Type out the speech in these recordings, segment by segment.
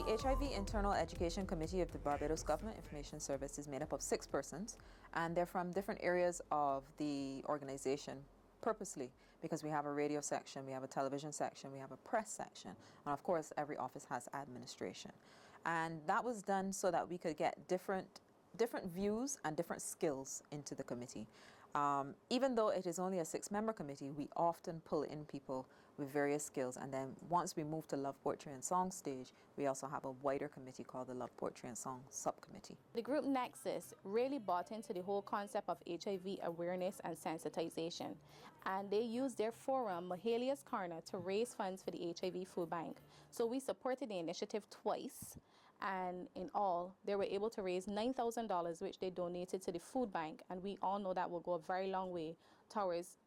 The HIV Internal Education Committee of the Barbados Government Information Service is made up of 6 persons, and they're from different areas of the organization purposely, because we have a radio section, we have a television section, we have a press section, and of course every office has administration. And that was done so that we could get different views and different skills into the committee. Even though it is only a 6-member committee, we often pull in people with various skills, and then once we move to Love, Poetry and Song stage, we also have a wider committee called the Love, Poetry and Song Subcommittee. The group Nexus really bought into the whole concept of HIV awareness and sensitization, and they used their forum, Mahalia's Corner, to raise funds for the HIV Food Bank. So we supported the initiative twice, and in all, they were able to raise $9,000, which they donated to the food bank, and we all know that will go a very long way towards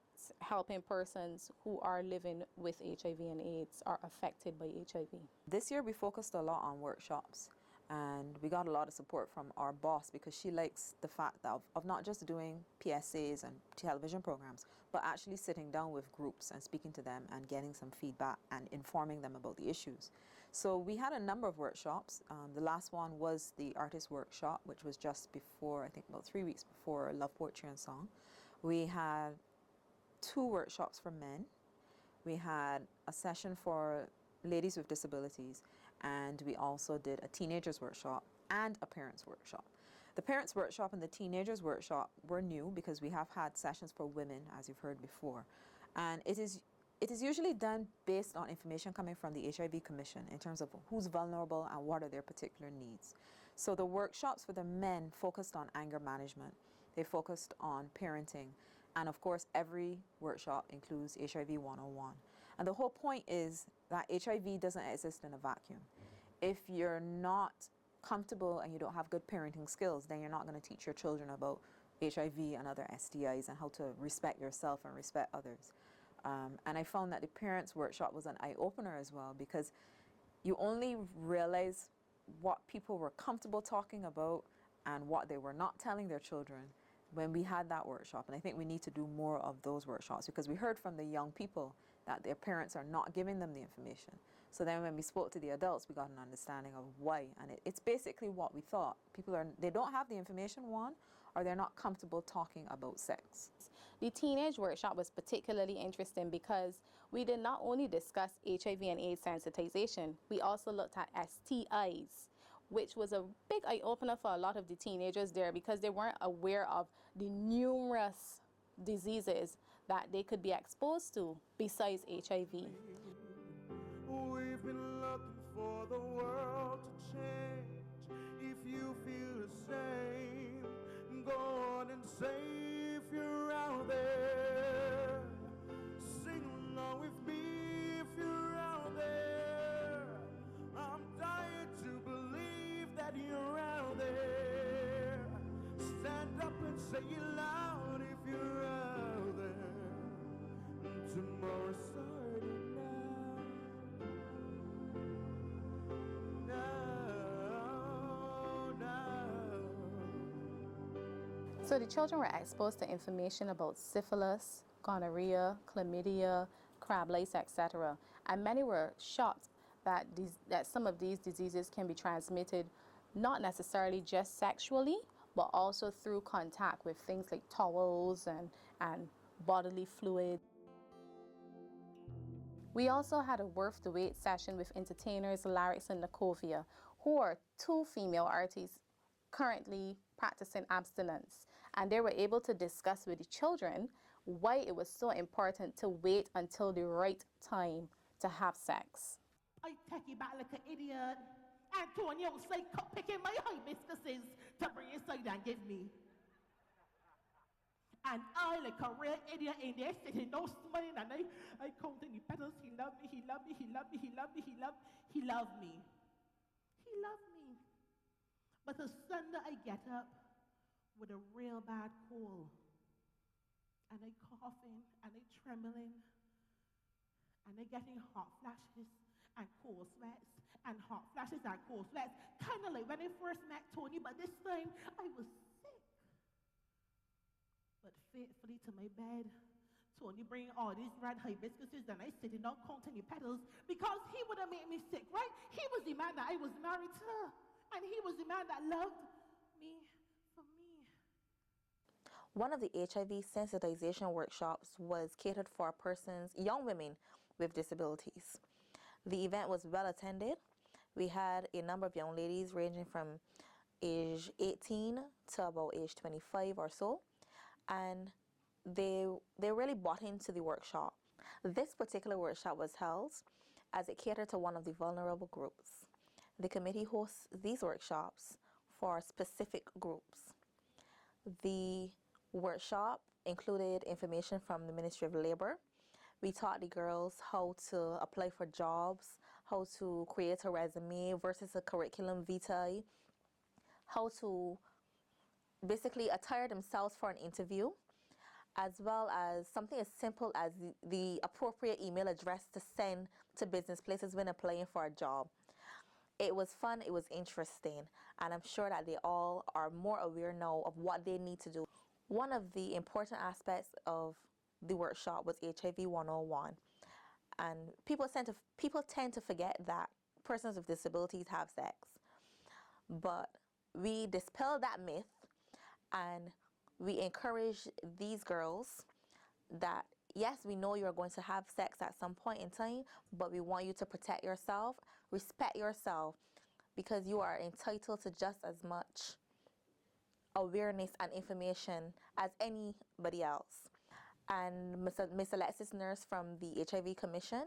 helping persons who are living with HIV and AIDS or affected by HIV. This year we focused a lot on workshops, and we got a lot of support from our boss because she likes the fact that of not just doing PSAs and television programs, but actually sitting down with groups and speaking to them and getting some feedback and informing them about the issues. So we had a number of workshops. The last one was the artist workshop, which was just before, I think about 3 weeks before Love, Poetry and Song. We had 2 workshops for men. We had a session for ladies with disabilities, and we also did a teenagers workshop and a parents workshop. The parents workshop and the teenagers workshop were new because we have had sessions for women, as you've heard before, and it is usually done based on information coming from the HIV Commission in terms of who's vulnerable and what are their particular needs. So the workshops for the men focused on anger management, they focused on parenting, and of course every workshop includes HIV 101. And the whole point is that HIV doesn't exist in a vacuum. If you're not comfortable and you don't have good parenting skills, then you're not going to teach your children about HIV and other STIs and how to respect yourself and respect others. And I found that the parents workshop was an eye-opener as well, because you only realize what people were comfortable talking about and what they were not telling their children when we had that workshop. And I think we need to do more of those workshops, because we heard from the young people that their parents are not giving them the information. So then when we spoke to the adults, we got an understanding of why. And it's basically what we thought. People they don't have the information, one, or they're not comfortable talking about sex. The teenage workshop was particularly interesting because we did not only discuss HIV and AIDS sensitization, we also looked at STIs, which was a big eye-opener for a lot of the teenagers there, because they weren't aware of the numerous diseases that they could be exposed to besides HIV. We've been looking for the world to change. If you feel the same, go on and say if you're out there. Sing along with me if you're out there. I'm dying to believe that you're out there. Stand up and say it loud if you're out there. Tomorrow's starting now. So the children were exposed to information about syphilis, gonorrhea, chlamydia, crab lice, etc. And many were shocked that some of these diseases can be transmitted not necessarily just sexually, but also through contact with things like towels and bodily fluid. We also had a worth the wait session with entertainers Larix and Nakovia, who are 2 female artists currently practicing abstinence, and they were able to discuss with the children why it was so important to wait until the right time to have sex. I take you back like an idiot. Antonio say picking my hibiscuses to bring inside and give me. And I, like a real idiot in there, sitting no smiling, and I counting the petals. He loved me, he loved me, he loved me, he loved me, he loved me. He loved me. But a Sunday I get up with a real bad cold. And I coughing, and I trembling, and I getting hot flashes and cold sweats, and hot flashes and cold sweats. Kind of like when I first met Tony, but this time I was sick. But faithfully to my bed, to only bring all these red hibiscuses and I sitting down counting the petals because he would have made me sick, right? He was the man that I was married to, and he was the man that loved me for me. One of the HIV sensitization workshops was catered for persons, young women with disabilities. The event was well attended. We had a number of young ladies ranging from age 18 to about age 25 or so, and they really bought into the workshop. This particular workshop was held as it catered to one of the vulnerable groups. The committee hosts these workshops for specific groups. The workshop included information from the Ministry of Labor. We taught the girls how to apply for jobs, how to create a resume versus a curriculum vitae, how to basically attire themselves for an interview, as well as something as simple as the appropriate email address to send to business places when applying for a job. It was fun, it was interesting, and I'm sure that they all are more aware now of what they need to do. One of the important aspects of the workshop was HIV 101, and people tend to forget that persons with disabilities have sex. But we dispel that myth, and we encourage these girls that yes, we know you're going to have sex at some point in time, but we want you to protect yourself, respect yourself, because you are entitled to just as much awareness and information as anybody else. And Miss Alexis Nurse from the HIV Commission,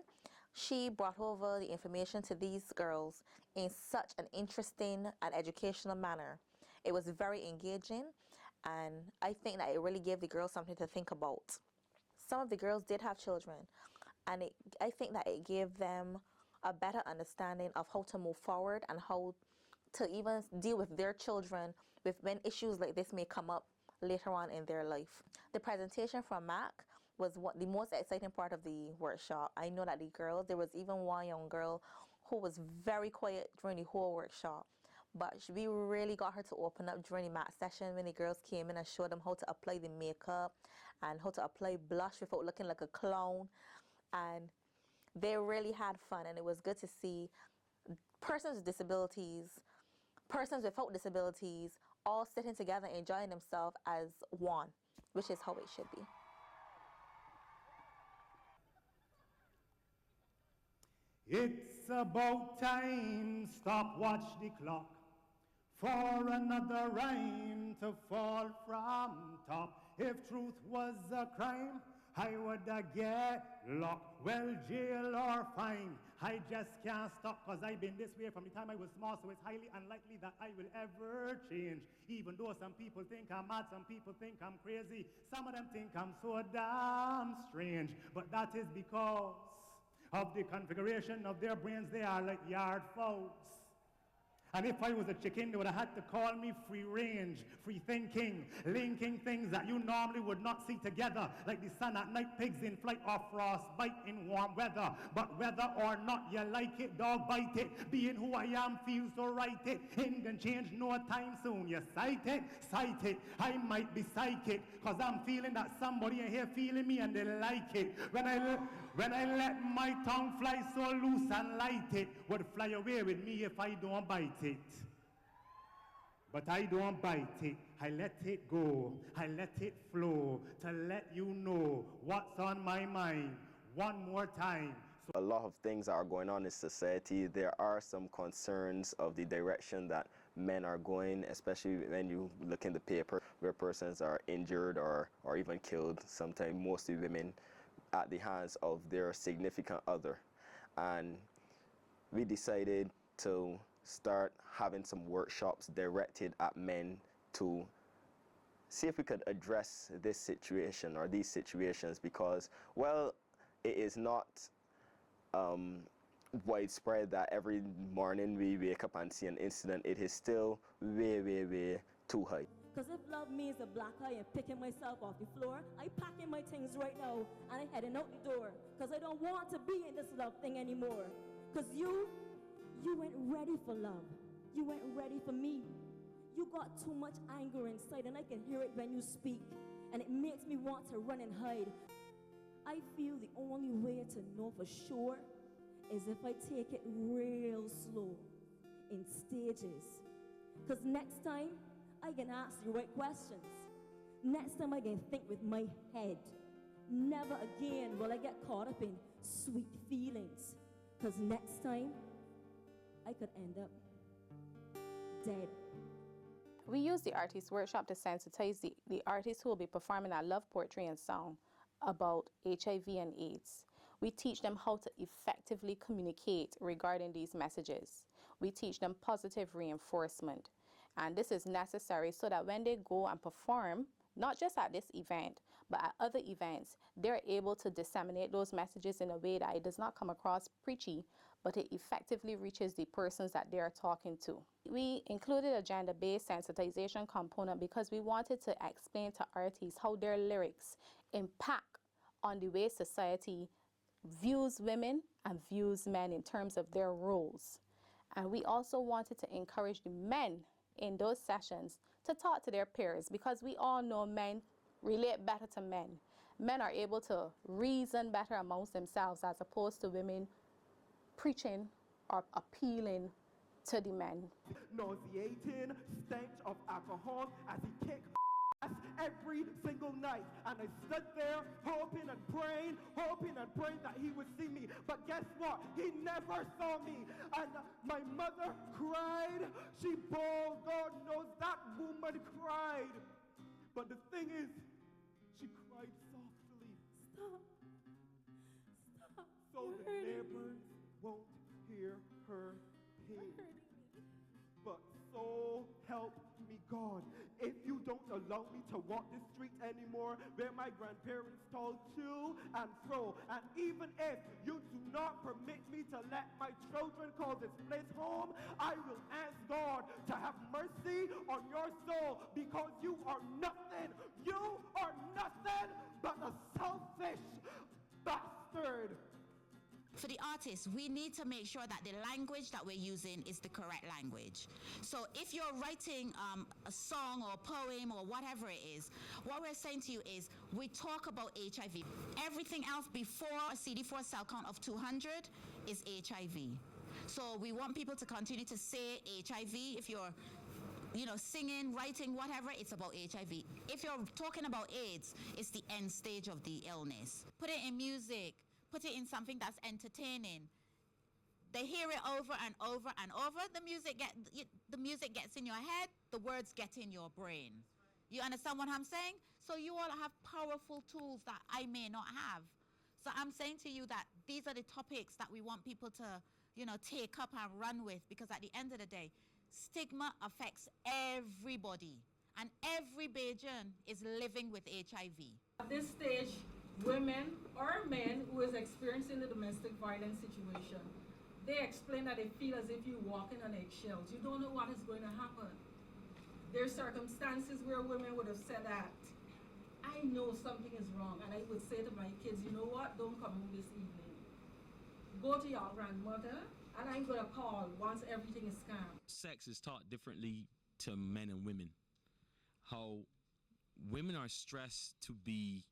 she brought over the information to these girls in such an interesting and educational manner. It was very engaging, and I think that it really gave the girls something to think about. Some of the girls did have children, and I think that it gave them a better understanding of how to move forward and how to even deal with their children with when issues like this may come up later on in their life. The presentation from Mac was the most exciting part of the workshop. I know that the girls, there was even one young girl who was very quiet during the whole workshop, but we really got her to open up during the Mac session when the girls came in and showed them how to apply the makeup and how to apply blush without looking like a clown. And they really had fun, and it was good to see persons with disabilities, persons without disabilities, all sitting together enjoying themselves as one, which is how it should be. It's about time, stop, watch the clock, for another rhyme to fall from top. If truth was a crime, I would get locked, well, jail or fine. I just can't stop, cause I've been this way from the time I was small, so it's highly unlikely that I will ever change. Even though some people think I'm mad, some people think I'm crazy, some of them think I'm so damn strange. But that is because of the configuration of their brains. They are like yard fowls. And if I was a chicken, they would have had to call me free range, free thinking, linking things that you normally would not see together, like the sun at night, pigs in flight, or frostbite in warm weather. But whether or not you like it, dog bite it. Being who I am feels so right it. Ain't gonna change no time soon. You sight it, sight it. I might be psychic, cause I'm feeling that somebody in here feeling me and they like it. When I let my tongue fly so loose and light, it would fly away with me if I don't bite it. But I don't bite it, I let it go, I let it flow, to let you know what's on my mind one more time. A lot of things are going on in society. There are some concerns of the direction that men are going, especially when you look in the paper where persons are injured or even killed, sometimes mostly women, at the hands of their significant other. And we decided to start having some workshops directed at men to see if we could address this situation or these situations, because, well, it is not widespread that every morning we wake up and see an incident. It is still way, way, way too high. Because if love means a black eye and picking myself off the floor, I packing my things right now and I heading out the door. Because I don't want to be in this love thing anymore. Because you went ready for love. You went ready for me. You got too much anger inside, and I can hear it when you speak. And it makes me want to run and hide. I feel the only way to know for sure is if I take it real slow, in stages. Because next time, I can ask the right questions. Next time, I can think with my head. Never again will I get caught up in sweet feelings. Because next time, I could end up dead. We use the artist workshop to sensitize the artists who will be performing our love poetry and song about HIV and AIDS. We teach them how to effectively communicate regarding these messages. We teach them positive reinforcement. And this is necessary so that when they go and perform, not just at this event, but at other events, they're able to disseminate those messages in a way that it does not come across preachy, but it effectively reaches the persons that they are talking to. We included a gender-based sensitization component because we wanted to explain to artists how their lyrics impact on the way society views women and views men in terms of their roles. And we also wanted to encourage the men in those sessions to talk to their peers, because we all know men relate better to men. Men are able to reason better amongst themselves as opposed to women preaching or appealing to the men. Nauseating stench of alcohol as he kicked every single night, and I stood there hoping and praying that he would see me. But guess what? He never saw me. And my mother cried. She bawled. God knows that woman cried. But the thing is, she cried softly. Stop. So the neighbors won't hear her pain. But so help me God, if you don't allow me to walk the streets anymore where my grandparents told to and fro, and even if you do not permit me to let my children call this place home, I will ask God to have mercy on your soul, because you are nothing. You are nothing but a selfish bastard. For the artists, we need to make sure that the language that we're using is the correct language. So if you're writing a song or a poem or whatever it is, what we're saying to you is we talk about HIV. Everything else before a CD4 cell count of 200 is HIV. So we want people to continue to say HIV. If you're singing, writing, whatever, it's about HIV. If you're talking about AIDS, it's the end stage of the illness. Put it in music. Put it in something that's entertaining. They hear it over and over and over. The music gets in your head. The words get in your brain. You understand what I'm saying? So you all have powerful tools that I may not have. So I'm saying to you that these are the topics that we want people to, take up and run with, because at the end of the day, stigma affects everybody, and every Bajan is living with HIV. At this stage, women or men who is experiencing the domestic violence situation, they explain that they feel as if you're walking on eggshells. You don't know what is going to happen. There are circumstances where women would have said that, I know something is wrong, and I would say to my kids, you know what, don't come home this evening. Go to your grandmother, and I'm going to call once everything is calm. Sex is taught differently to men and women. How women are stressed to be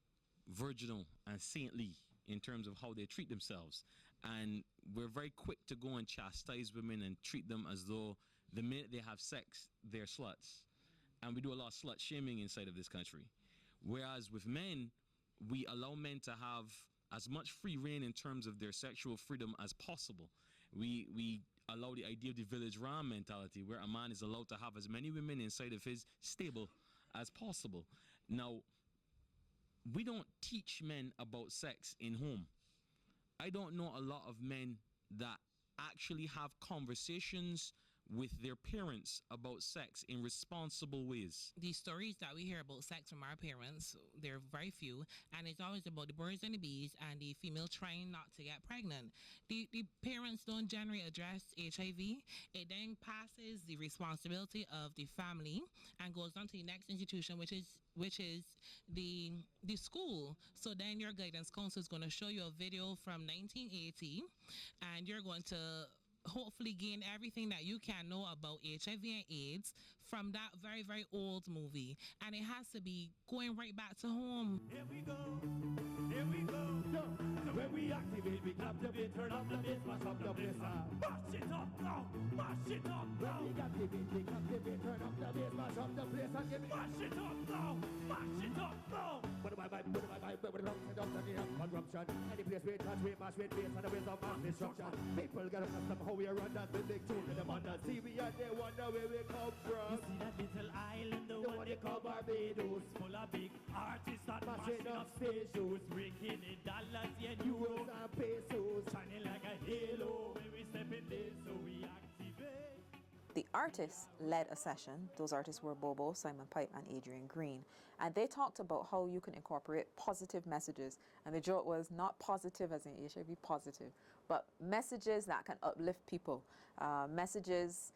virginal and saintly in terms of how they treat themselves, and we're very quick to go and chastise women and treat them as though the minute they have sex they're sluts, and we do a lot of slut shaming inside of this country. Whereas with men, we allow men to have as much free reign in terms of their sexual freedom as possible. We allow the idea of the village ram mentality, where a man is allowed to have as many women inside of his stable as possible. Now, we don't teach men about sex in home. I don't know a lot of men that actually have conversations with their parents about sex in responsible ways. The stories that we hear about sex from our parents, they're very few, and it's always about the birds and the bees and the female trying not to get pregnant. The parents don't generally address HIV. It then passes the responsibility of the family and goes on to the next institution, which is the school. So then your guidance counselor is going to show you a video from 1980, and you're going to hopefully gain everything that you can know about HIV and AIDS from that very, very old movie. And it has to be going right back to home. Here we go, here we go. Activate, turn up the bass, mash up the place. Mash it up now, mash it up now. We got the beat, activate, turn up the bass, mash up the place and give mash it up now, mash it up now. Put my vibe, put it up, set up the near corruption. Any place we touch, we mash with bass and the ways of mass destruction. People get accustomed how we run that with big tune in the mother. See we and they wonder where we come from. You see that little island, the one they call Barbados, full of big artists that mashing up stage shows, breaking in dollars and euros and pesos, shining like a halo when we step in this, so we activate. The artists led a session. Those artists were Bobo, Simon Pipe, and Adrian Green. And they talked about how you can incorporate positive messages. And the joke was not positive as in HIV positive, but messages that can uplift people, messages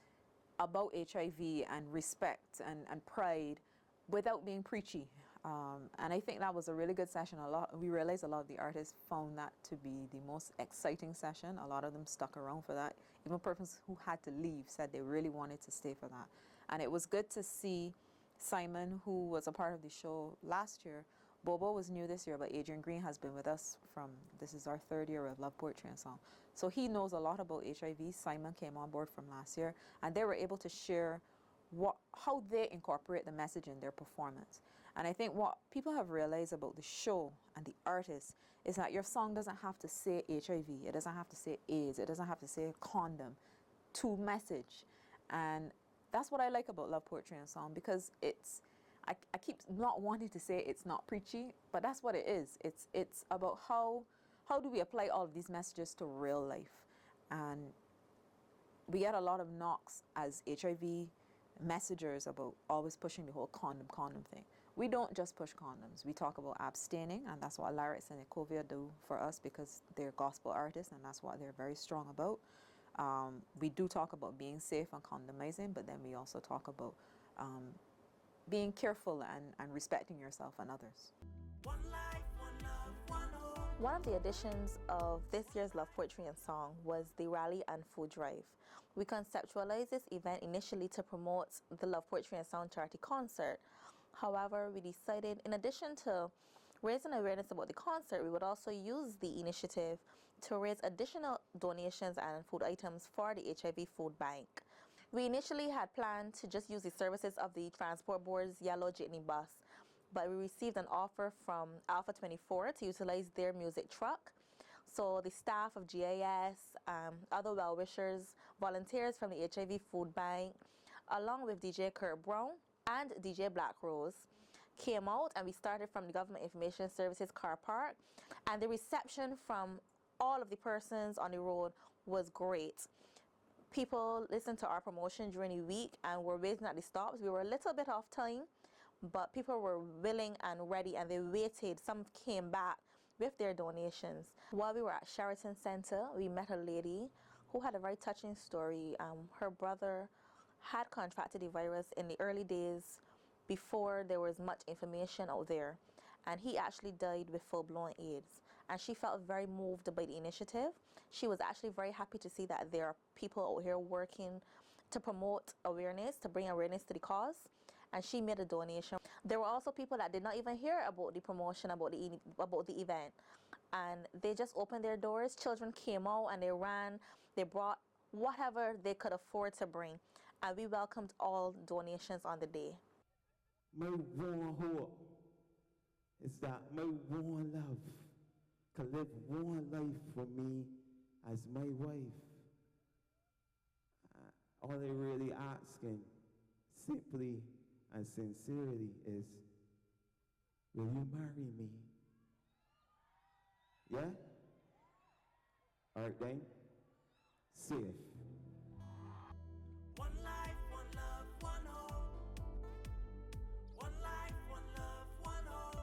about HIV and respect and pride without being preachy. And I think that was a really good session. We realized a lot of the artists found that to be the most exciting session. A lot of them stuck around for that. Even persons who had to leave said they really wanted to stay for that. And it was good to see Simon, who was a part of the show last year. Bobo was new this year, but Adrian Green has been with us this is our third year of Love, Poetry and Song. So he knows a lot about HIV. Simon came on board from last year, and they were able to share how they incorporate the message in their performance. And I think what people have realized about the show and the artists is that your song doesn't have to say HIV, it doesn't have to say AIDS, it doesn't have to say condom to message. And that's what I like about Love, Poetry and Song, because I keep not wanting to say it's not preachy, but that's what it is. It's about how do we apply all of these messages to real life. And we get a lot of knocks as HIV messengers about always pushing the whole condom thing. We don't just push condoms. We talk about abstaining, and that's what Larix and Ecovia do for us because they're gospel artists, and that's what they're very strong about. We do talk about being safe and condomizing, but then we also talk about being careful and respecting yourself and others. One life, one love, one hope. One of the additions of this year's Love, Poetry and Song was the Rally and Food Drive. We conceptualized this event initially to promote the Love, Poetry and Song charity concert. However, we decided, in addition to raising awareness about the concert, we would also use the initiative to raise additional donations and food items for the HIV Food Bank. We initially had planned to just use the services of the Transport Board's yellow jitney bus, but we received an offer from Alpha 24 to utilize their music truck. So the staff of GIS, other well-wishers, volunteers from the HIV Food Bank, along with DJ Kurt Brown and DJ Black Rose, came out, and we started from the Government Information Services car park. And the reception from all of the persons on the road was great. People listened to our promotion during the week and were waiting at the stops. We were a little bit off time, but people were willing and ready, and they waited. Some came back with their donations. While we were at Sheraton Center, we met a lady who had a very touching story. Her brother had contracted the virus in the early days before there was much information out there, and he actually died with full-blown AIDS. And she felt very moved by the initiative. She was actually very happy to see that there are people out here working to promote awareness, to bring awareness to the cause, and she made a donation. There were also people that did not even hear about the promotion, about the event, and they just opened their doors. Children came out and they ran, they brought whatever they could afford to bring, and we welcomed all donations on the day. My one hope is that my one love can live one life for me as my wife. All I really asking, simply and sincerely, is, will you marry me? Yeah? All right then, safe. One life, one love, one hope. One life, one love, one hope.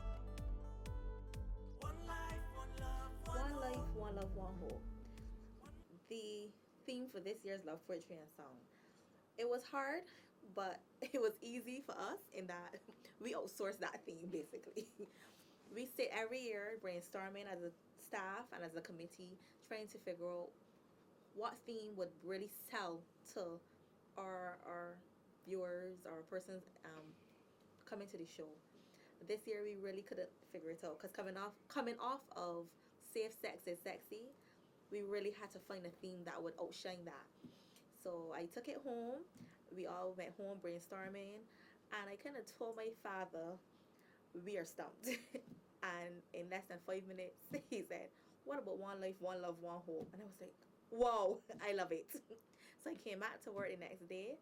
One life, one love, one hope. One life, one love, one hope. The theme for this year's Love, Poetry and Song. It was hard, but it was easy for us in that we outsourced that theme, basically. We sit every year brainstorming as a staff and as a committee, trying to figure out what theme would really sell to our viewers, our persons coming to the show. This year we really couldn't figure it out, because coming off of Safe Sex is Sexy, we really had to find a theme that would outshine that. So I took it home. We all went home brainstorming, and I kind of told my father, we are stumped. And in less than 5 minutes, he said, what about one life, one love, one hope? And I was like, whoa, I love it. So I came back to work the next day,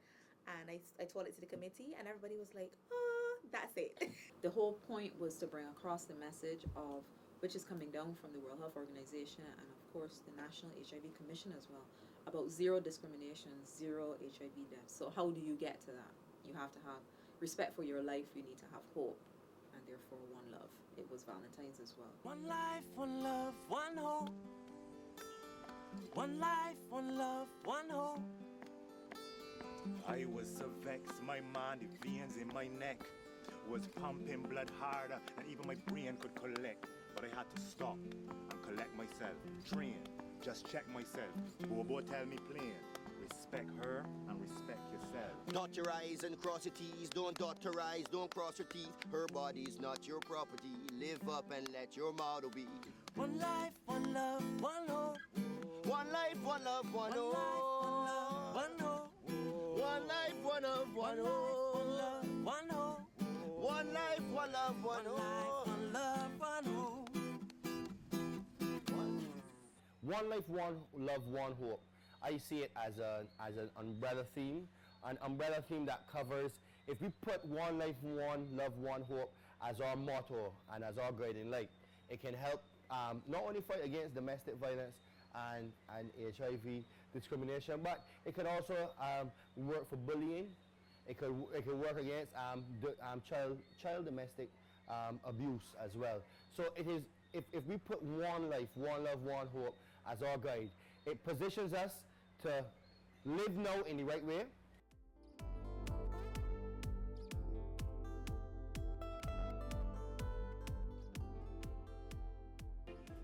and I told it to the committee, and everybody was like, oh, that's it. The whole point was to bring across the message of, which is coming down from the World Health Organization and of course the National HIV Commission as well, about zero discrimination, zero HIV deaths. So how do you get to that? You have to have respect for your life, you need to have hope, and therefore one love. It was Valentine's as well. One life, one love, one hope. One life, one love, one hope. I was so vexed, my mind, the veins in my neck was pumping blood harder than even my brain could collect. But I had to stop and collect myself, train, just check myself. Bobo tell me plain, respect her and respect yourself. Dot your I's and cross your T's, don't dot your I's, don't cross your teeth. Her body's not your property, live up and let your motto be. One life, one love, one hope. One life, one love, one hope. One hope. One life, one love, one hope. One love, one hope. One life, one love, one hope. One love, one hope. One life, one love, one hope. I see it as an umbrella theme, an umbrella theme that covers, if we put one life, one love, one hope as our motto and as our guiding light, it can help not only fight against domestic violence and HIV discrimination, but it can also work for bullying. It can work against child domestic abuse as well. So it is, if we put one life, one love, one hope as our guide, it positions us to live now in the right way.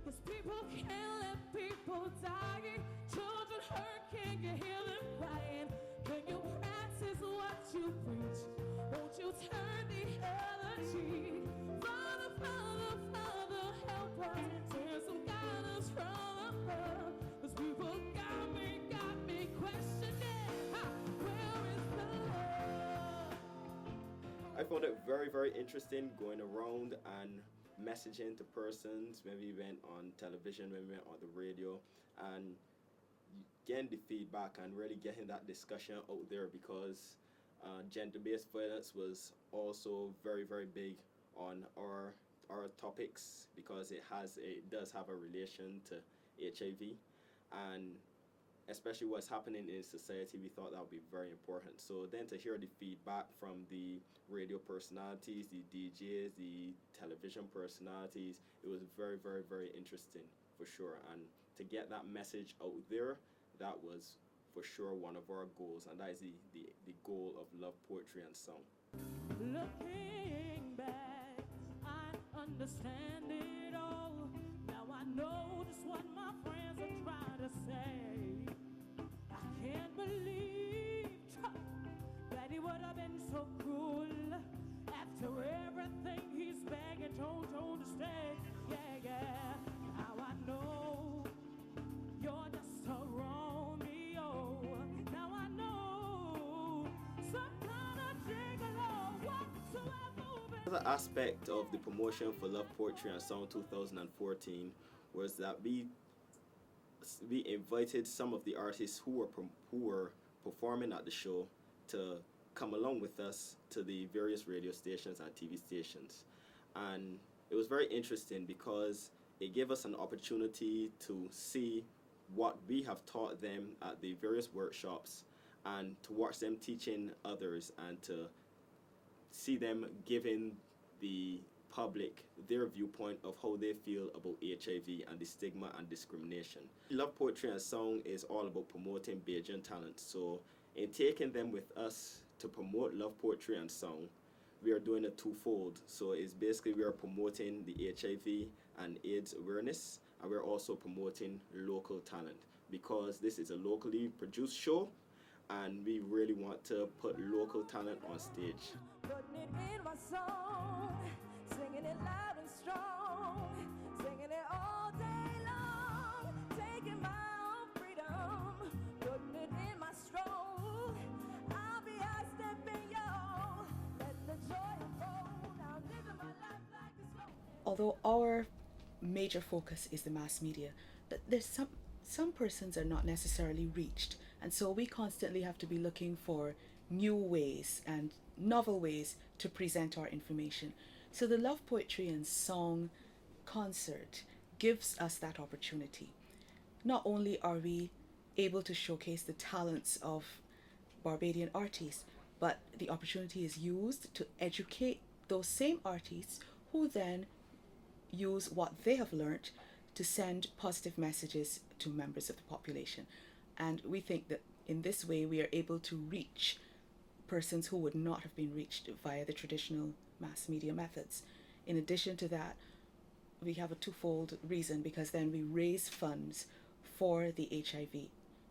Cause people can't let people dying, children hurt, can you hear them crying? Can you practice what you preach? Won't you turn the other cheek? Father, Father, Father, help us, send some guidance from above. Cause people got me questioning, where is the love? I found it very, very interesting going around and messaging to persons when we went on television, when we went on the radio, and getting the feedback and really getting that discussion out there, because gender-based violence was also very, very big on our topics, because it does have a relation to HIV, and especially what's happening in society, we thought that would be very important. So then to hear the feedback from the radio personalities, the DJs, the television personalities, it was very, very, very interesting for sure. And to get that message out there, that was for sure one of our goals, and that is the goal of Love, Poetry and Song. Looking back, I understand it all. Now I know just what my friends are trying to say. I can't believe that he would have been so cruel after everything he's begging, told to stay. Yeah, yeah. Now I know you're just a Romeo. Now I know some kind of gigolo whatsoever. Another aspect of the promotion for Love, Poetry and Song 2014 was that we invited some of the artists who were performing at the show to come along with us to the various radio stations and TV stations. And it was very interesting because it gave us an opportunity to see what we have taught them at the various workshops, and to watch them teaching others, and to see them giving the public their viewpoint of how they feel about HIV and the stigma and discrimination. Love, Poetry and Song is all about promoting Bajan talent. So in taking them with us to promote Love, Poetry and Song, we are doing a twofold. So it's basically we are promoting the HIV and AIDS awareness, and we're also promoting local talent, because this is a locally produced show and we really want to put local talent on stage. Putting it in my song, singing it loud and strong, singing it all day long, taking my although our major focus is the mass media, but there's some persons are not necessarily reached, and so we constantly have to be looking for new ways and novel ways to present our information. So the Love Poetry and Song concert gives us that opportunity. Not only are we able to showcase the talents of Barbadian artists, but the opportunity is used to educate those same artists who then use what they have learned to send positive messages to members of the population. And we think that in this way we are able to reach persons who would not have been reached via the traditional mass media methods. In addition to that, we have a twofold reason, because then we raise funds for the HIV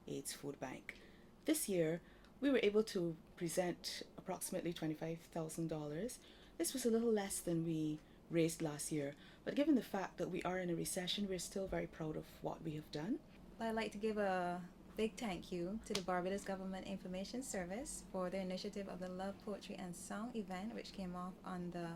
AIDS Food Bank. This year, we were able to present approximately $25,000. This was a little less than we raised last year, but given the fact that we are in a recession, we're still very proud of what we have done. I'd like to give a big thank you to the Barbados Government Information Service for their initiative of the Love, Poetry and Song event, which came off on the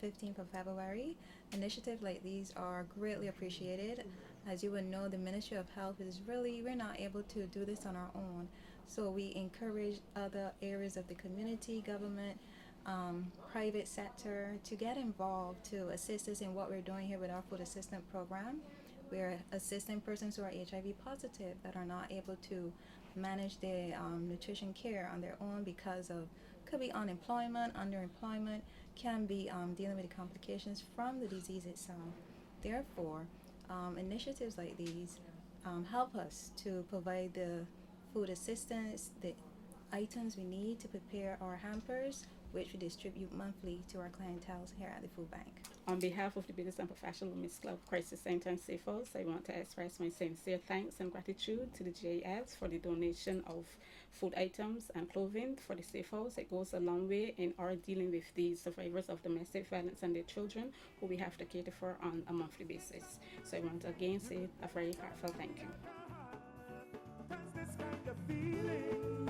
15th of February. Initiatives like these are greatly appreciated. As you would know, the Ministry of Health is we're not able to do this on our own. So we encourage other areas of the community, government, private sector to get involved to assist us in what we're doing here with our food assistance program. We're assisting persons who are HIV positive that are not able to manage their nutrition care on their own because of, could be unemployment, underemployment, can be dealing with the complications from the disease itself. Therefore, initiatives like these help us to provide the food assistance, the items we need to prepare our hampers, which we distribute monthly to our clientele here at the food bank. On behalf of the Business and Professional Women's Club Crisis Center and Safe House, I want to express my sincere thanks and gratitude to the BGIS for the donation of food items and clothing for the Safe House. It goes a long way in our dealing with the survivors of domestic violence and their children, who we have to cater for on a monthly basis. So I want to again say a very heartfelt thank you. This kind of feeling,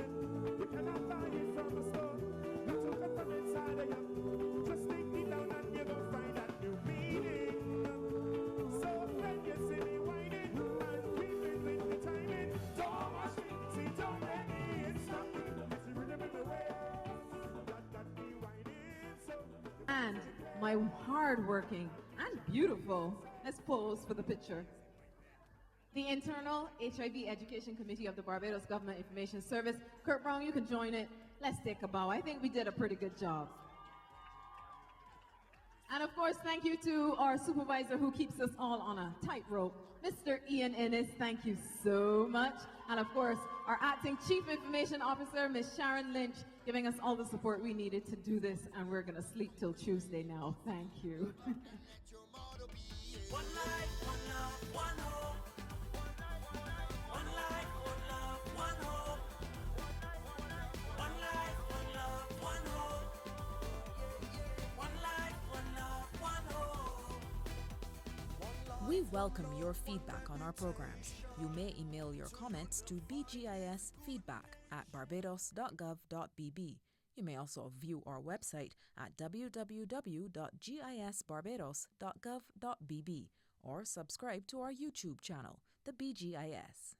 you cannot buy it from a store. You took it from inside of you. Just take me down and you're gonna find that new meaning. So when you see me whining and keeping with the timing, don't watch me, see, don't let me. It's something that you remember the way that me whining. So and my hard-working and beautiful, let's pose for the picture, the Internal HIV Education Committee of the Barbados Government Information Service. Kurt Brown, you can join it. Let's take a bow. I think we did a pretty good job. And of course, thank you to our supervisor who keeps us all on a tightrope, Mr. Ian Ennis. Thank you so much. And of course, our acting Chief Information Officer, Ms. Sharon Lynch, giving us all the support we needed to do this. And we're going to sleep till Tuesday now. Thank you. One life, one love, one hope. One life, one love, one hope. One life, one love, one hope. One life, one love, one hope. We welcome your feedback on our programs. You may email your comments to bgisfeedback@barbados.gov.bb. You may also view our website at www.gisbarbados.gov.bb or subscribe to our YouTube channel, the BGIS.